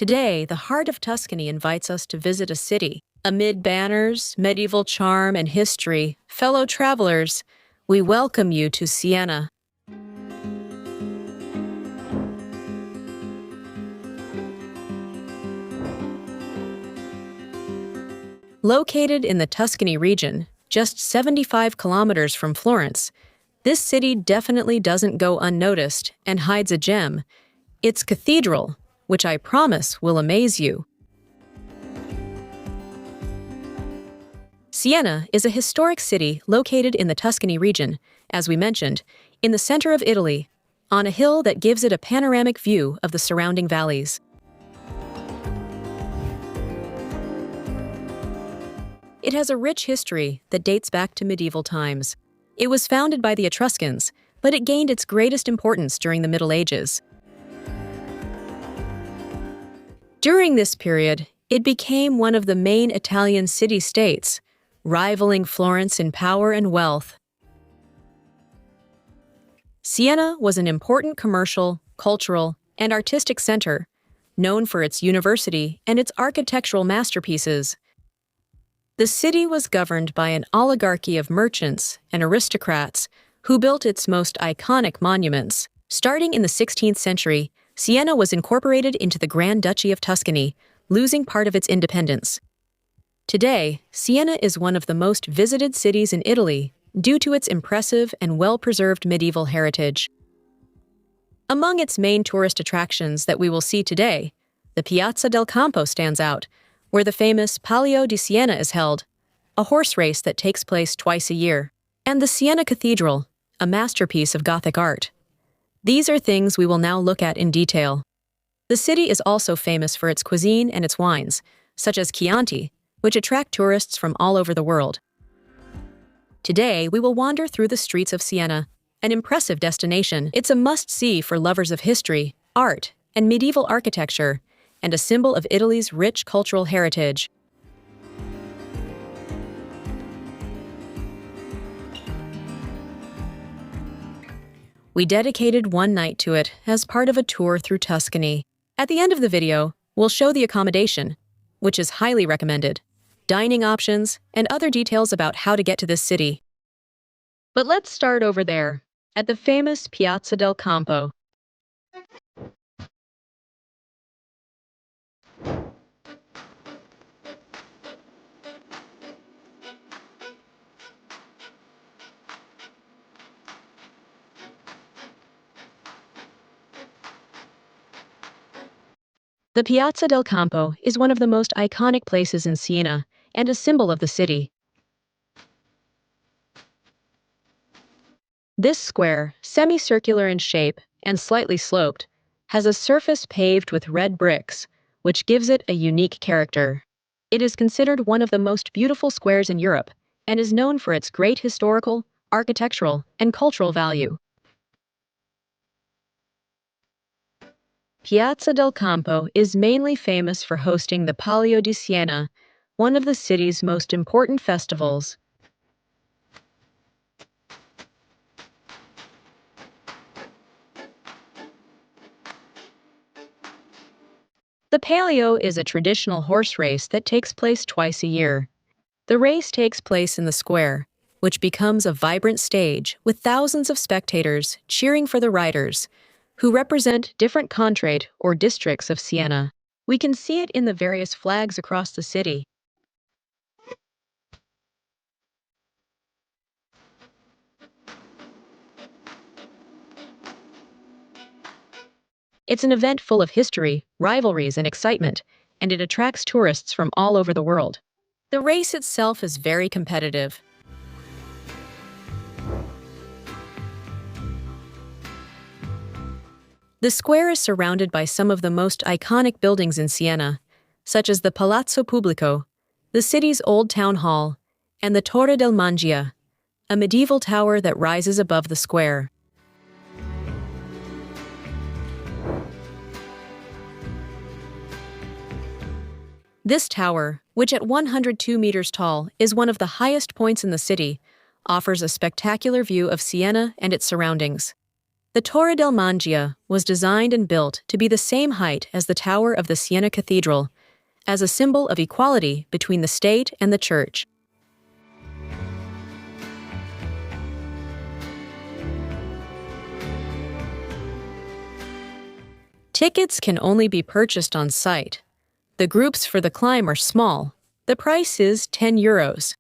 Today, the heart of Tuscany invites us to visit a city. Amid banners, medieval charm, and history, fellow travelers, we welcome you to Siena. Located in the Tuscany region, just 75 kilometers from Florence, this city definitely doesn't go unnoticed and hides a gem, its cathedral, which I promise will amaze you. Siena is a historic city located in the Tuscany region, as we mentioned, in the center of Italy, on a hill that gives it a panoramic view of the surrounding valleys. It has a rich history that dates back to medieval times. It was founded by the Etruscans, but it gained its greatest importance during the Middle Ages. During this period, it became one of the main Italian city-states, rivaling Florence in power and wealth. Siena was an important commercial, cultural, and artistic center, known for its university and its architectural masterpieces. The city was governed by an oligarchy of merchants and aristocrats who built its most iconic monuments. Starting in the 16th century, Siena was incorporated into the Grand Duchy of Tuscany, losing part of its independence. Today, Siena is one of the most visited cities in Italy due to its impressive and well-preserved medieval heritage. Among its main tourist attractions that we will see today, the Piazza del Campo stands out, where the famous Palio di Siena is held, a horse race that takes place twice a year, and the Siena Cathedral, a masterpiece of Gothic art. These are things we will now look at in detail. The city is also famous for its cuisine and its wines, such as Chianti, which attract tourists from all over the world. Today, we will wander through the streets of Siena, an impressive destination. It's a must-see for lovers of history, art, and medieval architecture, and a symbol of Italy's rich cultural heritage. We dedicated one night to it as part of a tour through Tuscany. At the end of the video, we'll show the accommodation, which is highly recommended, dining options, and other details about how to get to this city. But let's start over there, at the famous Piazza del Campo. The Piazza del Campo is one of the most iconic places in Siena and a symbol of the city. This square, semicircular in shape and slightly sloped, has a surface paved with red bricks, which gives it a unique character. It is considered one of the most beautiful squares in Europe and is known for its great historical, architectural, and cultural value. Piazza del Campo is mainly famous for hosting the Palio di Siena, one of the city's most important festivals. The Palio is a traditional horse race that takes place twice a year. The race takes place in the square, which becomes a vibrant stage with thousands of spectators cheering for the riders, who represent different contrade or districts of Siena. We can see it in the various flags across the city. It's an event full of history, rivalries, and excitement, and it attracts tourists from all over the world. The race itself is very competitive. The square is surrounded by some of the most iconic buildings in Siena, such as the Palazzo Pubblico, the city's old town hall, and the Torre del Mangia, a medieval tower that rises above the square. This tower, which at 102 meters tall is one of the highest points in the city, offers a spectacular view of Siena and its surroundings. The Torre del Mangia was designed and built to be the same height as the tower of the Siena Cathedral, as a symbol of equality between the state and the church. Tickets can only be purchased on site. The groups for the climb are small. The price is €10.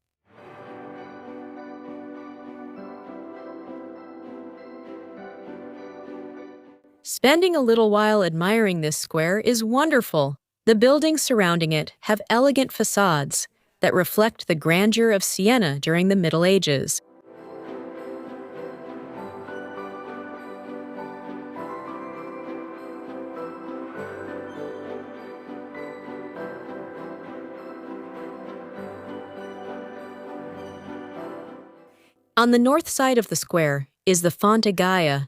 Spending a little while admiring this square is wonderful. The buildings surrounding it have elegant facades that reflect the grandeur of Siena during the Middle Ages. On the north side of the square is the Fonte Gaia,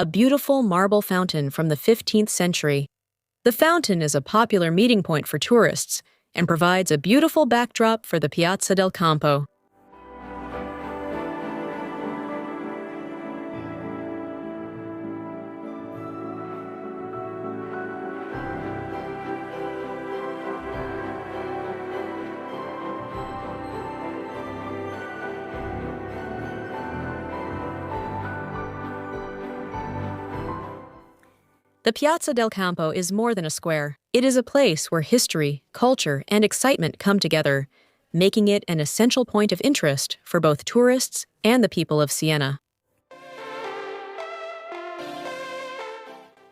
a beautiful marble fountain from the 15th century. The fountain is a popular meeting point for tourists and provides a beautiful backdrop for the Piazza del Campo. The Piazza del Campo is more than a square. It is a place where history, culture, and excitement come together, making it an essential point of interest for both tourists and the people of Siena.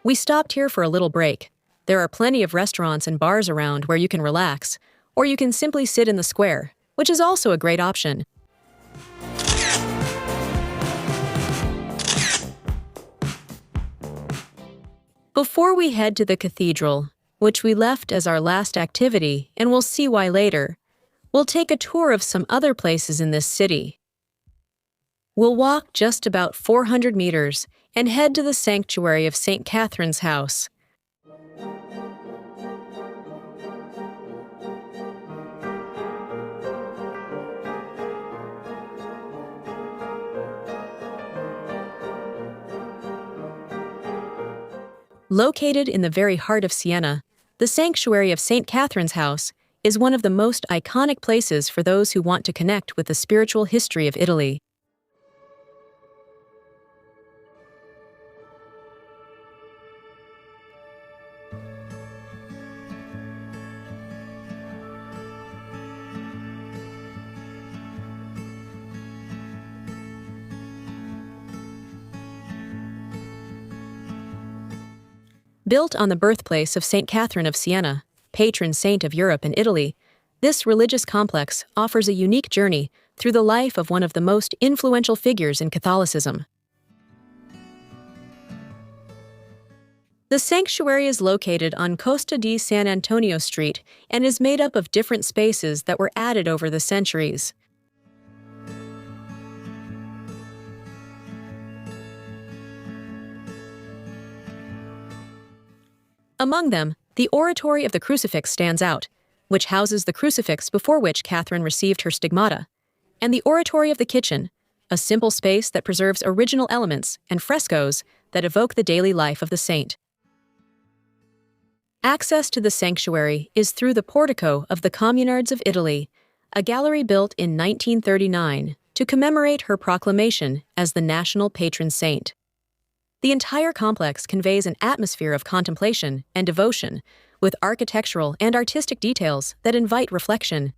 We stopped here for a little break. There are plenty of restaurants and bars around where you can relax, or you can simply sit in the square, which is also a great option. Before we head to the cathedral, which we left as our last activity, and we'll see why later, we'll take a tour of some other places in this city. We'll walk just about 400 meters and head to the sanctuary of St. Catherine's house. Located in the very heart of Siena, the sanctuary of St. Catherine's house is one of the most iconic places for those who want to connect with the spiritual history of Italy. Built on the birthplace of St. Catherine of Siena, patron saint of Europe and Italy, this religious complex offers a unique journey through the life of one of the most influential figures in Catholicism. The sanctuary is located on Costa di San Antonio Street and is made up of different spaces that were added over the centuries. Among them, the Oratory of the Crucifix stands out, which houses the crucifix before which Catherine received her stigmata, and the Oratory of the Kitchen, a simple space that preserves original elements and frescoes that evoke the daily life of the saint. Access to the sanctuary is through the portico of the Communards of Italy, a gallery built in 1939 to commemorate her proclamation as the national patron saint. The entire complex conveys an atmosphere of contemplation and devotion, with architectural and artistic details that invite reflection.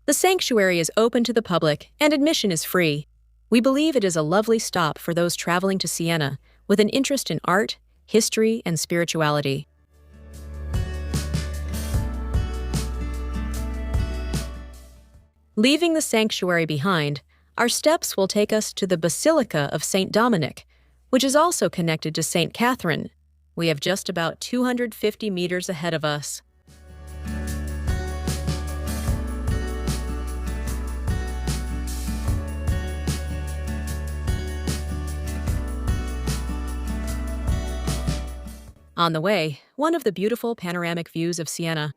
The sanctuary is open to the public and admission is free. We believe it is a lovely stop for those traveling to Siena with an interest in art, history, and spirituality. Leaving the sanctuary behind, our steps will take us to the Basilica of St. Dominic, which is also connected to St. Catherine. We have just about 250 meters ahead of us. On the way, one of the beautiful panoramic views of Siena.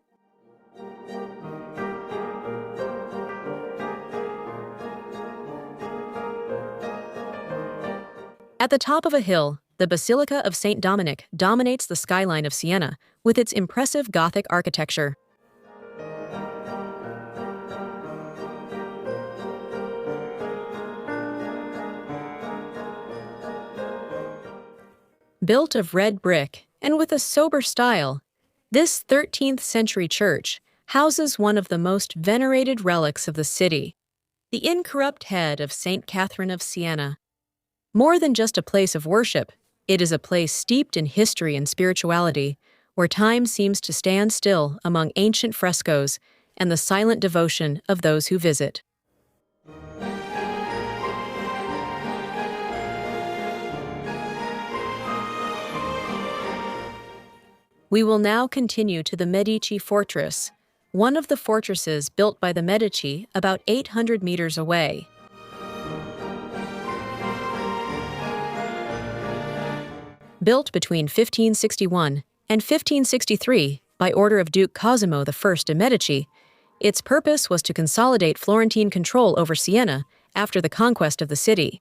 At the top of a hill, The Basilica of St. Dominic dominates the skyline of Siena with its impressive Gothic architecture. Built of red brick and with a sober style, this 13th century church houses one of the most venerated relics of the city, the incorrupt head of St. Catherine of Siena. More than just a place of worship, it is a place steeped in history and spirituality, where time seems to stand still among ancient frescoes and the silent devotion of those who visit. We will now continue to the Medici Fortress, one of the fortresses built by the Medici about 800 meters away. Built between 1561 and 1563 by order of Duke Cosimo I de' Medici, its purpose was to consolidate Florentine control over Siena after the conquest of the city.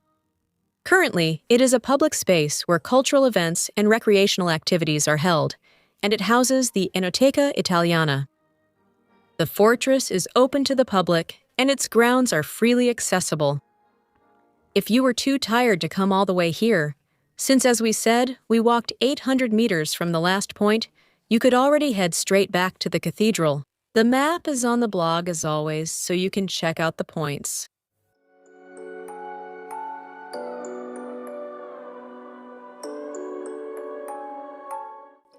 Currently, it is a public space where cultural events and recreational activities are held, and it houses the Enoteca Italiana. The fortress is open to the public, and its grounds are freely accessible. If you were too tired to come all the way here, since, as we said, we walked 800 meters from the last point, you could already head straight back to the cathedral. The map is on the blog as always, so you can check out the points.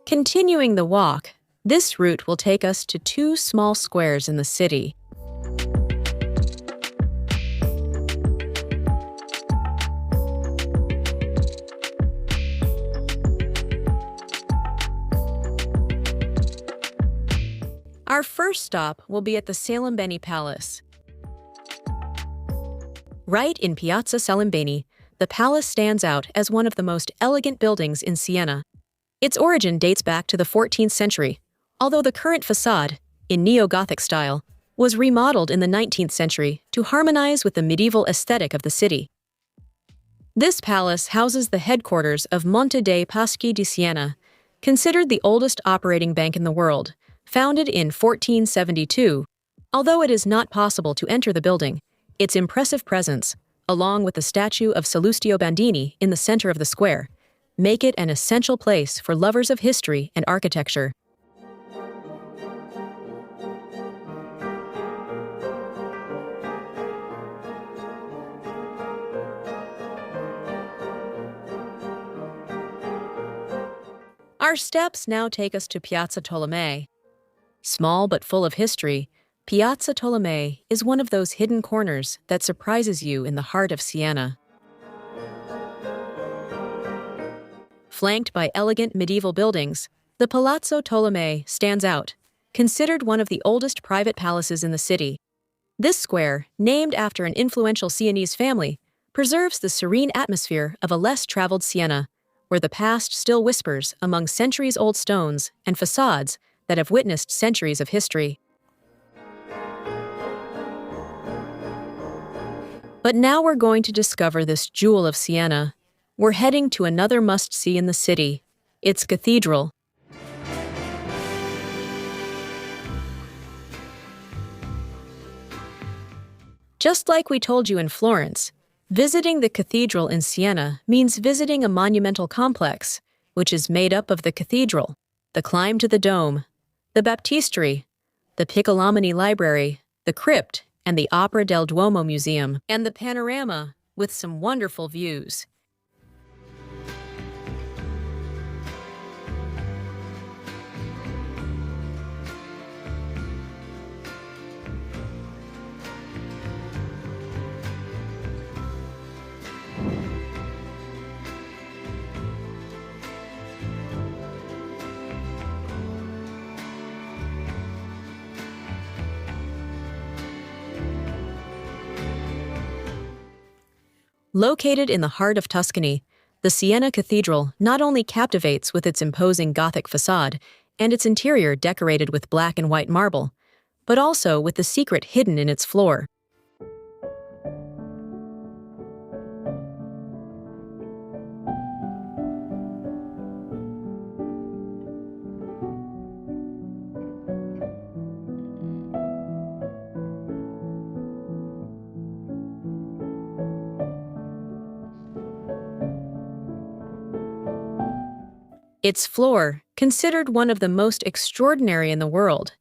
Continuing the walk, this route will take us to two small squares in the city. Our first stop will be at the Salimbeni Palace. Right in Piazza Salimbeni, the palace stands out as one of the most elegant buildings in Siena. Its origin dates back to the 14th century, although the current facade, in neo-Gothic style, was remodeled in the 19th century to harmonize with the medieval aesthetic of the city. This palace houses the headquarters of Monte dei Paschi di Siena, considered the oldest operating bank in the world, founded in 1472. Although it is not possible to enter the building, its impressive presence, along with the statue of Salustio Bandini in the center of the square, make it an essential place for lovers of history and architecture. Our steps now take us to Piazza Tolomei. Small but full of history, Piazza Tolomei is one of those hidden corners that surprises you in the heart of Siena. Flanked by elegant medieval buildings, the Palazzo Tolomei stands out, considered one of the oldest private palaces in the city. This square, named after an influential Sienese family, preserves the serene atmosphere of a less-traveled Siena, where the past still whispers among centuries-old stones and facades that have witnessed centuries of history. But now we're going to discover this jewel of Siena. We're heading to another must-see in the city, its cathedral. Just like we told you in Florence, visiting the cathedral in Siena means visiting a monumental complex, which is made up of the cathedral, the climb to the dome, the Baptistery, the Piccolomini Library, the Crypt, and the Opera del Duomo Museum, and the panorama with some wonderful views. Located in the heart of Tuscany, the Siena Cathedral not only captivates with its imposing Gothic facade and its interior decorated with black and white marble, but also with the secret hidden in its floor. Its floor, considered one of the most extraordinary in the world,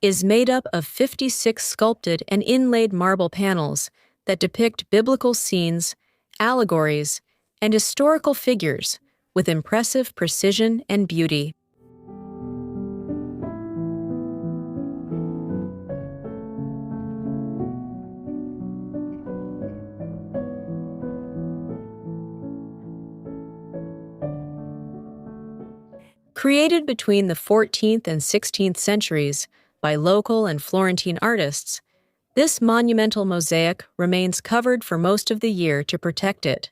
is made up of 56 sculpted and inlaid marble panels that depict biblical scenes, allegories, and historical figures with impressive precision and beauty. Created between the 14th and 16th centuries by local and Florentine artists, this monumental mosaic remains covered for most of the year to protect it.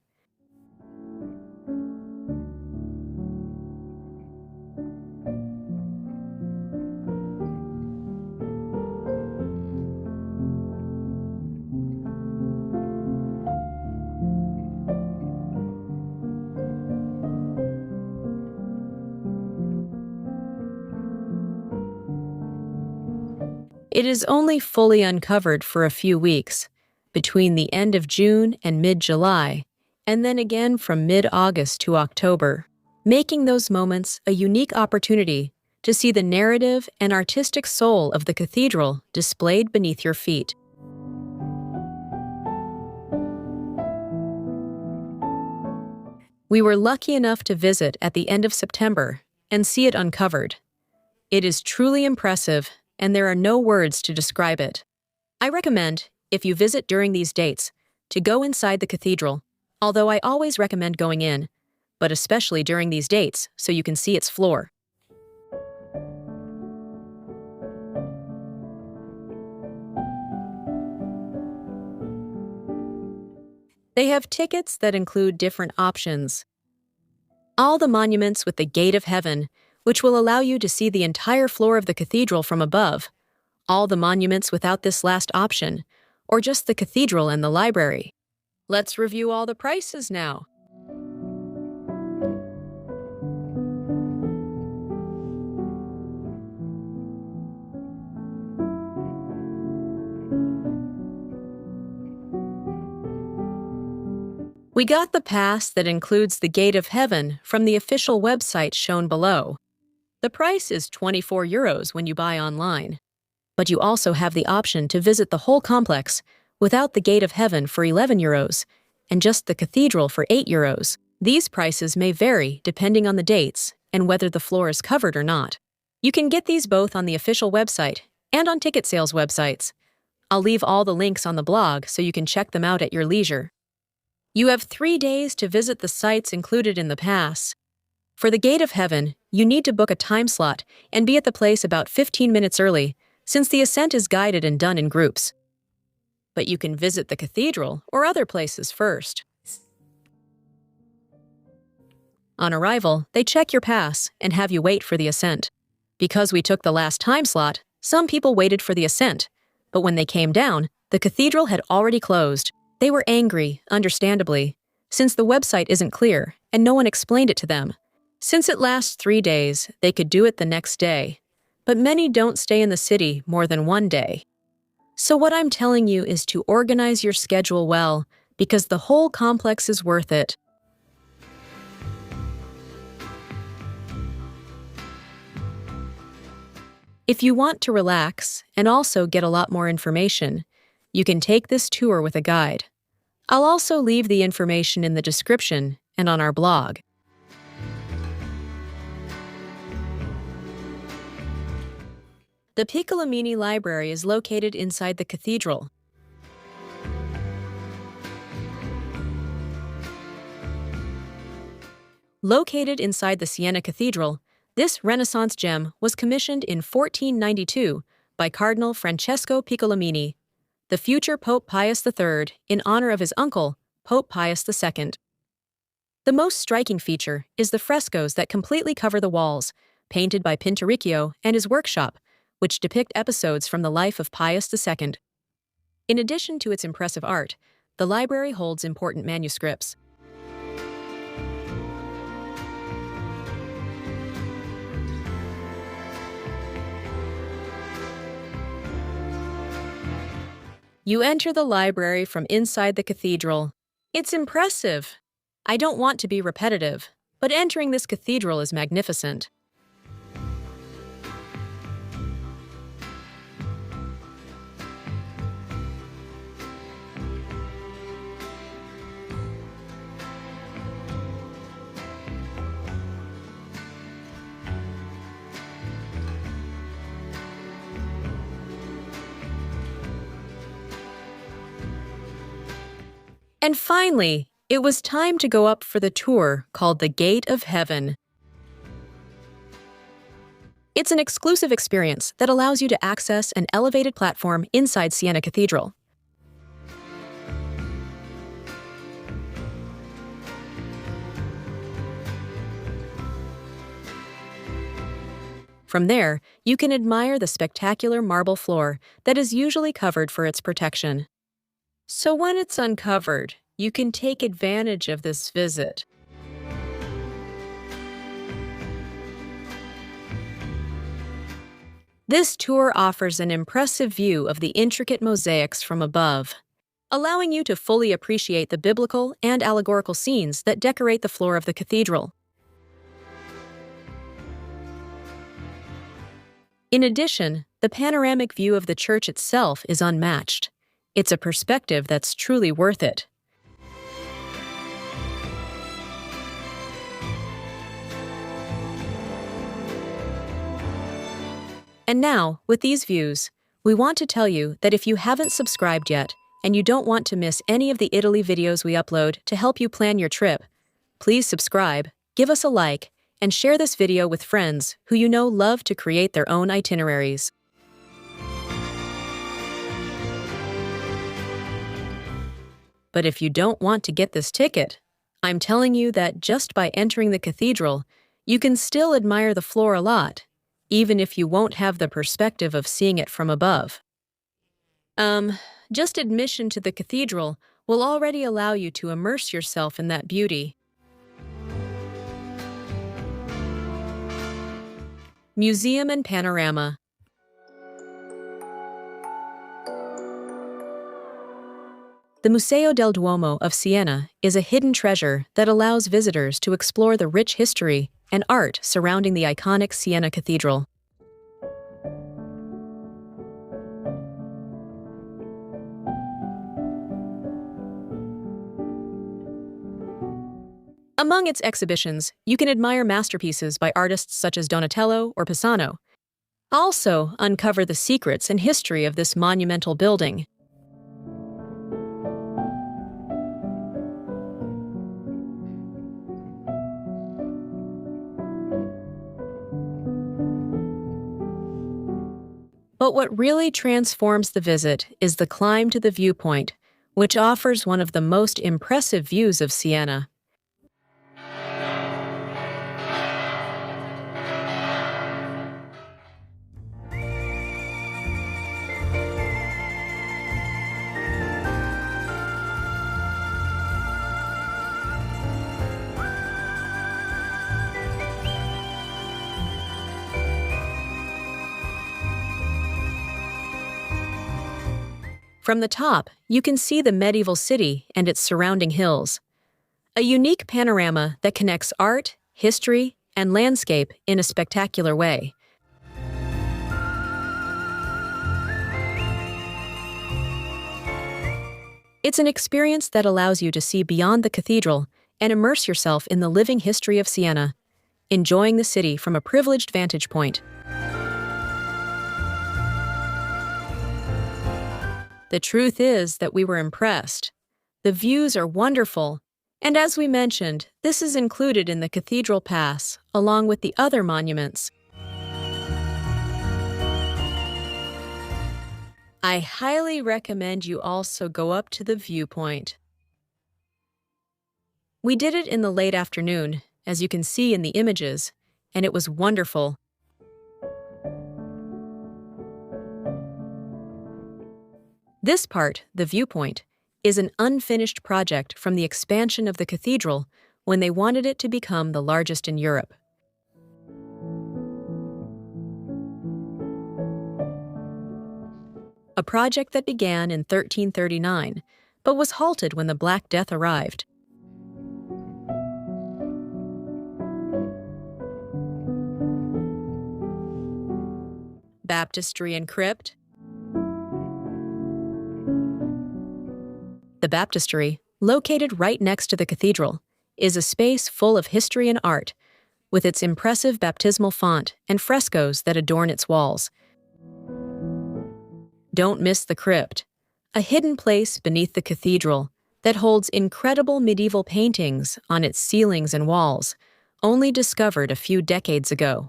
It is only fully uncovered for a few weeks, between the end of June and mid-July, and then again from mid-August to October, making those moments a unique opportunity to see the narrative and artistic soul of the cathedral displayed beneath your feet. We were lucky enough to visit at the end of September and see it uncovered. It is truly impressive, and there are no words to describe it. I recommend, if you visit during these dates, to go inside the cathedral, although I always recommend going in, but especially during these dates so you can see its floor. They have tickets that include different options. All the monuments with the Gate of Heaven, which will allow you to see the entire floor of the cathedral from above, all the monuments without this last option, or just the cathedral and the library. Let's review all the prices now. We got the pass that includes the Gate of Heaven from the official website shown below. The price is €24 when you buy online, but you also have the option to visit the whole complex without the Gate of Heaven for €11 and just the cathedral for €8. These prices may vary depending on the dates and whether the floor is covered or not. You can get these both on the official website and on ticket sales websites. I'll leave all the links on the blog so you can check them out at your leisure. You have 3 days to visit the sites included in the pass. For the Gate of Heaven, you need to book a time slot and be at the place about 15 minutes early, since the ascent is guided and done in groups. But you can visit the cathedral or other places first. On arrival, they check your pass and have you wait for the ascent. Because we took the last time slot, some people waited for the ascent, but when they came down, the cathedral had already closed. They were angry, understandably, since the website isn't clear and no one explained it to them. Since it lasts 3 days, they could do it the next day, but many don't stay in the city more than 1 day. So what I'm telling you is to organize your schedule well, because the whole complex is worth it. If you want to relax and also get a lot more information, you can take this tour with a guide. I'll also leave the information in the description and on our blog. The Piccolomini Library is located inside the cathedral. Located inside the Siena Cathedral, this Renaissance gem was commissioned in 1492 by Cardinal Francesco Piccolomini, the future Pope Pius III, in honor of his uncle, Pope Pius II. The most striking feature is the frescoes that completely cover the walls, painted by Pinturicchio and his workshop, which depict episodes from the life of Pius II. In addition to its impressive art, the library holds important manuscripts. You enter the library from inside the cathedral. It's impressive. I don't want to be repetitive, but entering this cathedral is magnificent. And finally, it was time to go up for the tour called the Gate of Heaven. It's an exclusive experience that allows you to access an elevated platform inside Siena Cathedral. From there, you can admire the spectacular marble floor that is usually covered for its protection. So when it's uncovered, you can take advantage of this visit. This tour offers an impressive view of the intricate mosaics from above, allowing you to fully appreciate the biblical and allegorical scenes that decorate the floor of the cathedral. In addition, the panoramic view of the church itself is unmatched. It's a perspective that's truly worth it. And now, with these views, we want to tell you that if you haven't subscribed yet and you don't want to miss any of the Italy videos we upload to help you plan your trip, please subscribe, give us a like, and share this video with friends who you know love to create their own itineraries. But if you don't want to get this ticket, I'm telling you that just by entering the cathedral, you can still admire the floor a lot, even if you won't have the perspective of seeing it from above. Just admission to the cathedral will already allow you to immerse yourself in that beauty. Museum and Panorama. The Museo del Duomo of Siena is a hidden treasure that allows visitors to explore the rich history and art surrounding the iconic Siena Cathedral. Among its exhibitions, you can admire masterpieces by artists such as Donatello or Pisano. Also, uncover the secrets and history of this monumental building. But what really transforms the visit is the climb to the viewpoint, which offers one of the most impressive views of Siena. From the top, you can see the medieval city and its surrounding hills. A unique panorama that connects art, history, and landscape in a spectacular way. It's an experience that allows you to see beyond the cathedral and immerse yourself in the living history of Siena, enjoying the city from a privileged vantage point. The truth is that we were impressed. The views are wonderful, and as we mentioned, this is included in the Cathedral Pass, along with the other monuments. I highly recommend you also go up to the viewpoint. We did it in the late afternoon, as you can see in the images, and it was wonderful. This part, the viewpoint, is an unfinished project from the expansion of the cathedral when they wanted it to become the largest in Europe. A project that began in 1339, but was halted when the Black Death arrived. Baptistery and Crypt. The Baptistery, located right next to the cathedral, is a space full of history and art, with its impressive baptismal font and frescoes that adorn its walls. Don't miss the Crypt, a hidden place beneath the cathedral that holds incredible medieval paintings on its ceilings and walls, only discovered a few decades ago.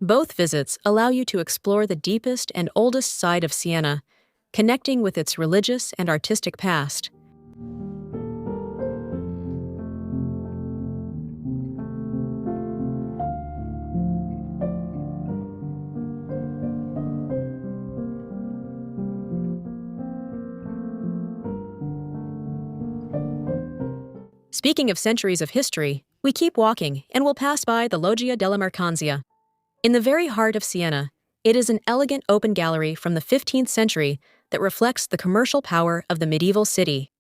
Both visits allow you to explore the deepest and oldest side of Siena, connecting with its religious and artistic past. Speaking of centuries of history, we keep walking and will pass by the Loggia della Mercanzia. In the very heart of Siena, it is an elegant open gallery from the 15th century that reflects the commercial power of the medieval city.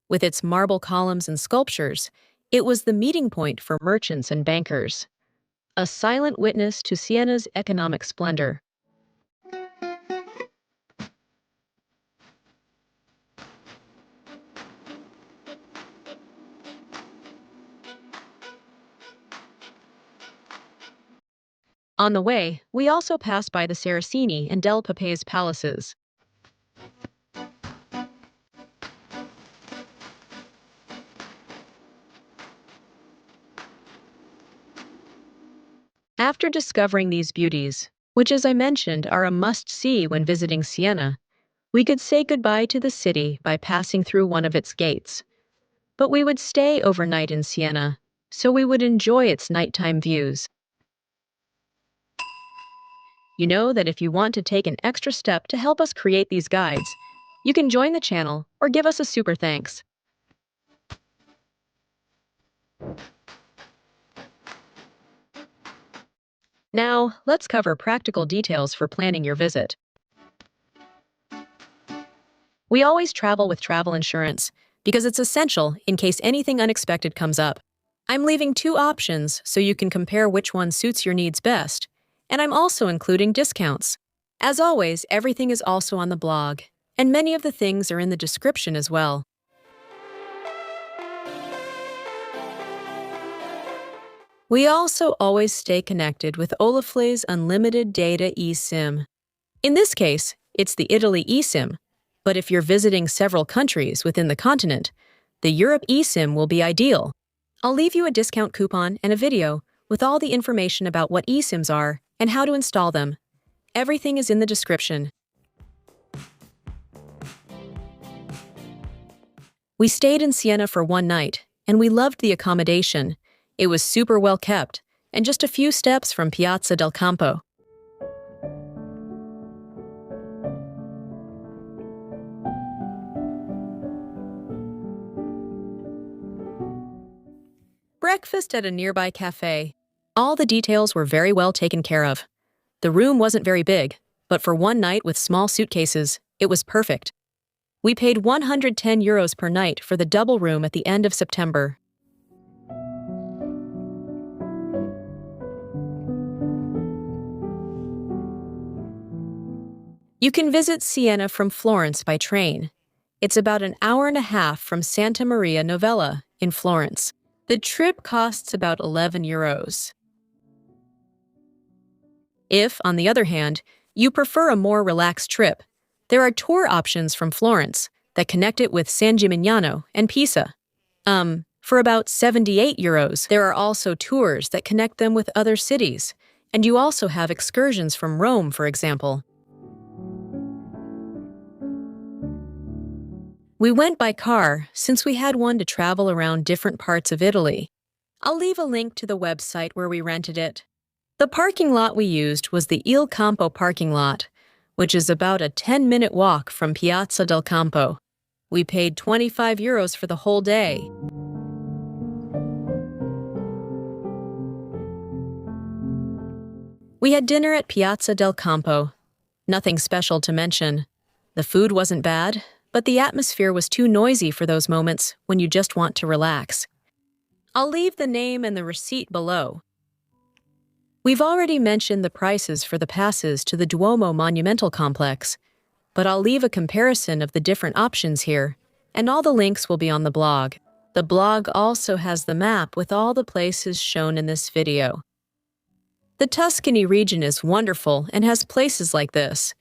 With its marble columns and sculptures, it was the meeting point for merchants and bankers, a silent witness to Siena's economic splendor. On the way, we also passed by the Saraceni and Del Pape's palaces. After discovering these beauties, which as I mentioned are a must-see when visiting Siena, we could say goodbye to the city by passing through one of its gates. But we would stay overnight in Siena, so we would enjoy its nighttime views. You know that if you want to take an extra step to help us create these guides, you can join the channel or give us a super thanks. Now, let's cover practical details for planning your visit. We always travel with travel insurance because it's essential in case anything unexpected comes up. I'm leaving 2 options so you can compare which one suits your needs best, and I'm also including discounts. As always, everything is also on the blog, and many of the things are in the description as well. We also always stay connected with Olafle's unlimited data eSIM. In this case, it's the Italy eSIM, but if you're visiting several countries within the continent, the Europe eSIM will be ideal. I'll leave you a discount coupon and a video with all the information about what eSIMs are and how to install them. Everything is in the description. We stayed in Siena for one night, and we loved the accommodation. It was super well kept, and just a few steps from Piazza del Campo. Breakfast at a nearby cafe. All the details were very well taken care of. The room wasn't very big, but for one night with small suitcases, it was perfect. We paid €110 per night for the double room at the end of September. You can visit Siena from Florence by train. It's about an hour and a half from Santa Maria Novella in Florence. The trip costs about €11. If, on the other hand, you prefer a more relaxed trip, there are tour options from Florence that connect it with San Gimignano and Pisa. For about €78, there are also tours that connect them with other cities, and you also have excursions from Rome, for example. We went by car since we had one to travel around different parts of Italy. I'll leave a link to the website where we rented it. The parking lot we used was the Il Campo parking lot, which is about a 10-minute walk from Piazza del Campo. We paid €25 for the whole day. We had dinner at Piazza del Campo. Nothing special to mention. The food wasn't bad, but the atmosphere was too noisy for those moments when you just want to relax. I'll leave the name and the receipt below. We've already mentioned the prices for the passes to the Duomo Monumental Complex, but I'll leave a comparison of the different options here, and all the links will be on the blog. The blog also has the map with all the places shown in this video. The Tuscany region is wonderful and has places like this.